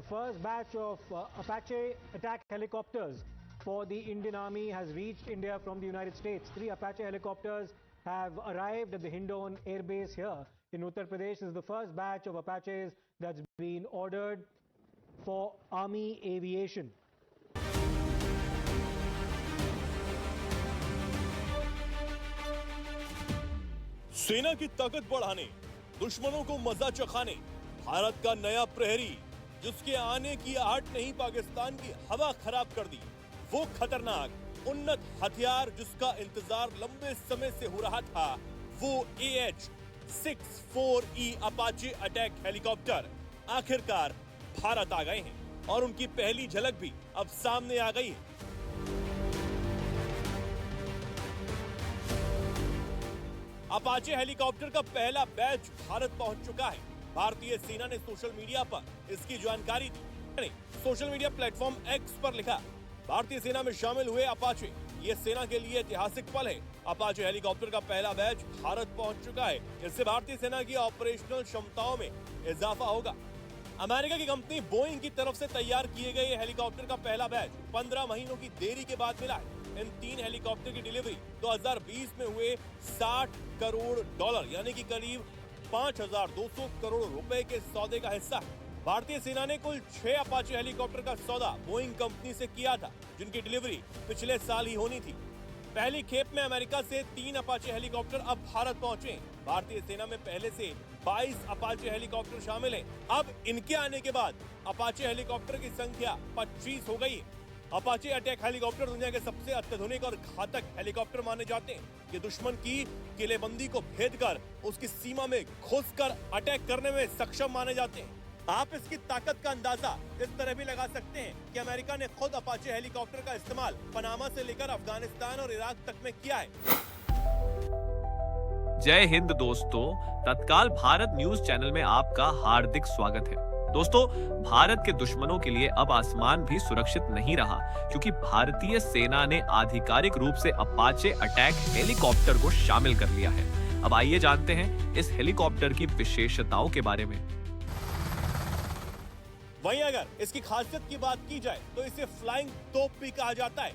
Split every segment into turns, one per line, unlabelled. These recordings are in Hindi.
first batch of Apache attack helicopters for the Indian Army has reached India from the United States. 3 Apache helicopters have arrived at the Hindon Air Base here in Uttar Pradesh. This is the first batch of Apaches that's been ordered for Army aviation.
सेना की ताकत बढ़ाने, दुश्मनों को मजा चखाने, भारत का नया प्रहरी जिसके आने की आहट नहीं पाकिस्तान की हवा खराब कर दी। वो खतरनाक उन्नत हथियार जिसका इंतजार लंबे समय से हो रहा था, वो AH-64E अपाचे अटैक हेलीकॉप्टर आखिरकार भारत आ गए हैं और उनकी पहली झलक भी अब सामने आ गई है। अपाचे हेलीकॉप्टर का पहला बैच भारत पहुंच चुका है। भारतीय सेना ने सोशल मीडिया पर इसकी जानकारी दी। सोशल मीडिया प्लेटफॉर्म एक्स पर लिखा, भारतीय सेना में शामिल हुए अपाचे, ये सेना के लिए ऐतिहासिक पल है। अपाचे हेलीकॉप्टर का पहला बैच भारत पहुंच चुका है। इससे भारतीय सेना की ऑपरेशनल क्षमताओं में इजाफा होगा। अमेरिका की कंपनी बोइंग की तरफ से तैयार किए गए हेलीकॉप्टर का पहला बैच 15 महीनों की देरी के बाद मिला है। इन 3 हेलीकॉप्टर की डिलीवरी 2020 में हुए $60 करोड़ यानी कि करीब 5,200 करोड़ रुपए के सौदे का हिस्सा है। भारतीय सेना ने कुल 6 अपाचे हेलीकॉप्टर का सौदा बोइंग कंपनी से किया था, जिनकी डिलीवरी पिछले साल ही होनी थी। पहली खेप में अमेरिका से 3 अपाचे हेलीकॉप्टर अब भारत पहुंचे। भारतीय सेना में पहले से 22 अपाचे हेलीकॉप्टर शामिल हैं। अब इनके आने के बाद अपाचे हेलीकॉप्टर की संख्या 25 हो गई है। अपाचे अटैक हेलीकॉप्टर दुनिया के सबसे अत्याधुनिक और घातक हेलीकॉप्टर माने जाते हैं। ये दुश्मन की किलेबंदी को भेदकर उसकी सीमा में घुसकर अटैक करने में सक्षम माने जाते हैं। आप इसकी ताकत का अंदाजा इस तरह भी लगा सकते हैं कि अमेरिका ने खुद अपाचे हेलीकॉप्टर का इस्तेमाल पनामा से लेकर अफगानिस्तान और इराक तक में किया है।
जय हिंद दोस्तों, तत्काल भारत न्यूज चैनल में आपका हार्दिक स्वागत है। दोस्तों, भारत के दुश्मनों के लिए अब आसमान भी सुरक्षित नहीं रहा, क्योंकि भारतीय सेना ने आधिकारिक रूप से अपाचे अटैक हेलीकॉप्टर को शामिल कर लिया है। अब आइए जानते हैं इस हेलीकॉप्टर की विशेषताओं के बारे में।
वहीं अगर इसकी खासियत की बात की जाए तो इसे फ्लाइंग तोप भी कहा जाता है।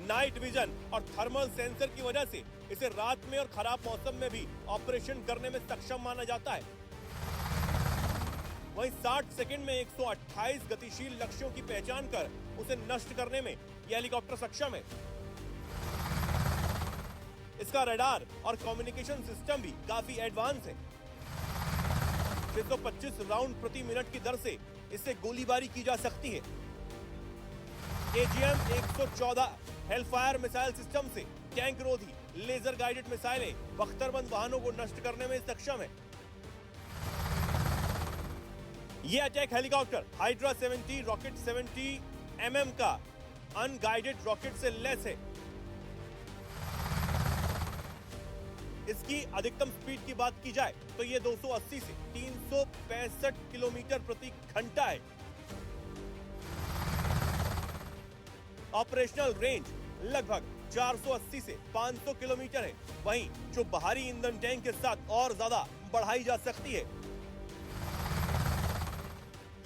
नाइट विजन और थर्मल सेंसर की वजह से इसे रात में और खराब मौसम में भी ऑपरेशन करने में सक्षम माना जाता है। वहीं 60 सेकंड में 128 गतिशील लक्ष्यों की पहचान कर उसे नष्ट करने में यह हेलीकॉप्टर सक्षम है। इसका रडार और कम्युनिकेशन सिस्टम भी काफी एडवांस है। 625 राउंड प्रति मिनट की दर से इससे गोलीबारी की जा सकती है। AGM-114 हेलफायर मिसाइल सिस्टम से टैंक रोधी लेजर गाइडेड मिसाइलें बख्तरबंद वाहनों को नष्ट करने में सक्षम है। यह attack helicopter hydra 70 rocket 70 mm का अनगाइडेड रॉकेट से लैस है। इसकी अधिकतम स्पीड की बात की जाए तो यह 280 से 365 किलोमीटर प्रति घंटा है। ऑपरेशनल रेंज लगभग 480 से 500 किलोमीटर है। वहीं जो बाहरी ईंधन टैंक के साथ और ज्यादा बढ़ाई जा सकती है।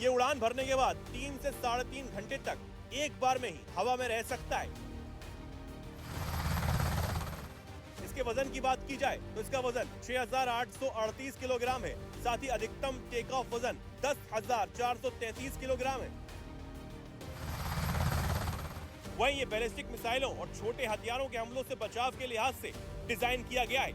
ये उड़ान भरने के बाद 3 से 3.5 घंटे तक एक बार में ही हवा में रह सकता है। इसके वजन की बात की जाए तो इसका वजन 6,838 किलोग्राम है। साथ ही अधिकतम टेक ऑफ वजन 10,433 किलोग्राम है। वहीं ये बैलिस्टिक मिसाइलों और छोटे हथियारों के हमलों से बचाव के लिहाज से डिजाइन किया गया है।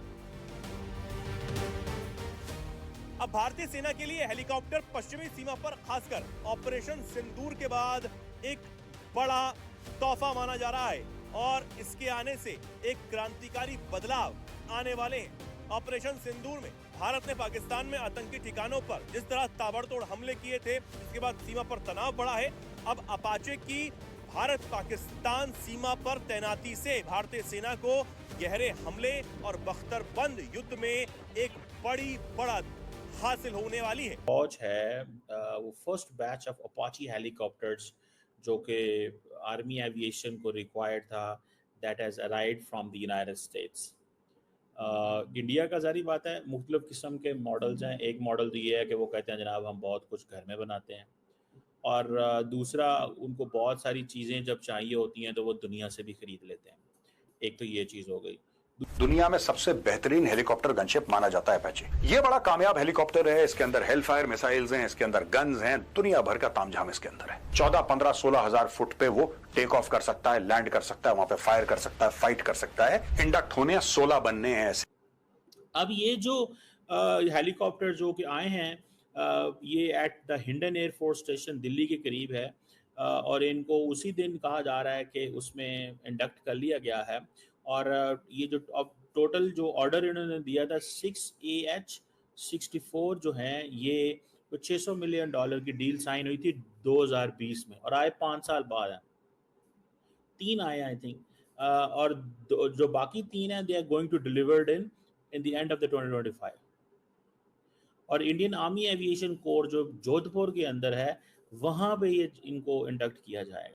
अब भारतीय सेना के लिए हेलीकॉप्टर पश्चिमी सीमा पर खासकर ऑपरेशन सिंदूर के बाद एक बड़ा तोहफा माना जा रहा है और इसके आने से एक क्रांतिकारी बदलाव आने वाले हैं। ऑपरेशन सिंदूर में भारत ने पाकिस्तान में आतंकी ठिकानों पर जिस तरह ताबड़तोड़ हमले किए थे, इसके बाद सीमा पर तनाव बढ़ा है। अब अपाचे की भारत पाकिस्तान सीमा पर तैनाती से भारतीय सेना को गहरे हमले और बख्तरबंद युद्ध में एक बड़ा हासिल होने वाली है।
फौज है वो first batch of Apache helicopters जो कि आर्मी एविएशन को रिक्वायर्ड था, that has arrived from the United states. India का जारी बात है, मुख्तलिफ किस्म के मॉडल्स हैं। एक मॉडल तो ये है कि वो कहते हैं जनाब हम बहुत कुछ घर में बनाते हैं, और दूसरा उनको बहुत सारी चीज़ें जब चाहिए होती हैं तो वो दुनिया से भी खरीद लेते हैं। एक तो ये चीज़ हो गई।
दुनिया में सबसे बेहतरीन हेलीकॉप्टर गनशिप माना जाता है अपाचे। ये बड़ा कामयाब हेलीकॉप्टर है, इसके अंदर हेलफायर मिसाइल्स हैं, इसके अंदर गन्स हैं, दुनिया भर का तामझाम इसके अंदर है। 14, 15, 16 हजार फुट पे वो टेक ऑफ कर सकता है, लैंड कर सकता है, वहां पे फायर कर सकता है, फाइट कर सकता है। इंडक्ट होने 16 बनने हैं ऐसे।
अब ये जो हेलीकॉप्टर जो कि आए हैं, ये at the Hindon air force station Delhi के करीब है, और इनको उसी दिन कहा जा रहा है कि उसमें इंडक्ट कर लिया गया है। और ये जो अब टोटल जो ऑर्डर इन्होंने दिया था 6AH-64 जो है, ये $600 मिलियन की डील साइन हुई थी 2020 में, और आए 5 साल बाद है। 3 आए आई थिंक, और जो बाकी 3 हैं they are going to delivered in the end of the 2025। और इंडियन आर्मी एविएशन कोर जो जोधपुर के अंदर है, वहाँ पे ये इनको इंडक्ट किया जाएगा।